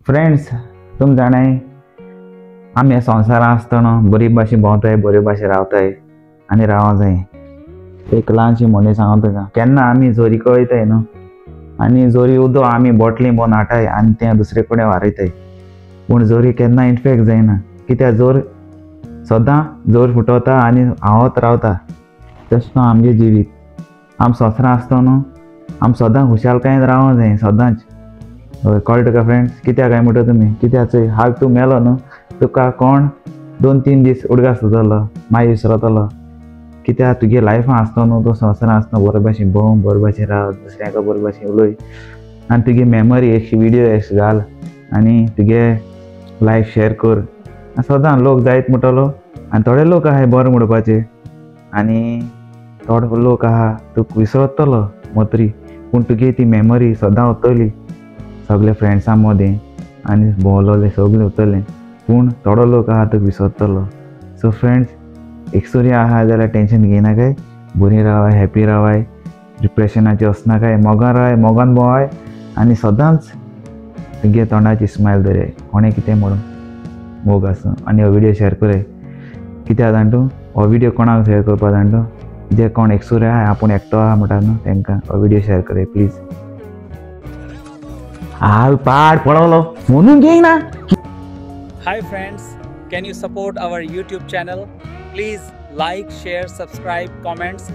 Friends, तुम जाणाय आमी ह्या संवसारांत आसतना बरी भाशेन भोंवताय, बरे भाशेन रावताय आनी रावों जाय। एक ल्हानशी म्हणी सांगू तुका, केन्ना आमी जोरी कळयताय न्हू आनी जोरी उदक आमी बॉटलीन भरून हाडटाय आनी तें दुसरे कडेन वारयताय, पूण जोरी केन्ना इन्फेक्ट जायना, कित्याक जोर सदां जोर फुटोवता आनी व्हांवत रावता। तशें आमचें जिवीत, आमी संवसारांत आसतना आमी सदां खुशालकायेन रावों जाय, सदांच। कळ्ळें तुका फ्रेंड्स? कित्याक काय म्हणटा तुमी? कित्याक चोय हाल तूं मेलो न्हू, तुका कोण 2-3 दीस उडगास सुद्दालो मागीर विसरतलो। कित्याक तुगे लायफान आसता न्हू, तूं संवसारांत आसतना बरे भाशेन भोंव, बरे भाशेन राव, दुसऱ्यांक बरे भाशेन उलय आनी तुगे मेमरी एक विडियो घाल आनी तुगे लायफ शेअर कर। सदां लोक जायत म्हणटलो आनी थोडे लोक आहाय बरें म्हणपाचे आनी थोडे लोक आहा तुका विसरतलो मत्री, पूण तुगे ती मेमरी सदां उरतली सगळे फ्रेंड्सां मदें आनी भोंवलोले सगळें उरतलें, पूण थोडो लोक आहा तुका विसरतलो। सो फ्रेंड्स, एकसुरी आहा जाल्यार टेंशन घेयनाकाय, बरीं रावाय, हॅपी रावाय, डिप्रेशनाचेर वचनाकाय, मोगान रावाय, मोगान भोंवाय आनी सदांच तुगे तोंडाची स्मायल दवराय, कोणें कितें म्हणून मोग आसूं। आनी हो विडियो शेअर कराय, कित्याक जाण तूं हो विडियो कोणाक शेअर करपा जाण तूं, जे कोण एकसुरी आहा आपूण एकटो आहा म्हणटा न्हू तांकां हो विडियो शेअर कराय प्लीज। हाल पाड पळवलो म्हणून घेयना। Hi friends, can you support our YouTube channel? Please like, share, subscribe, comments.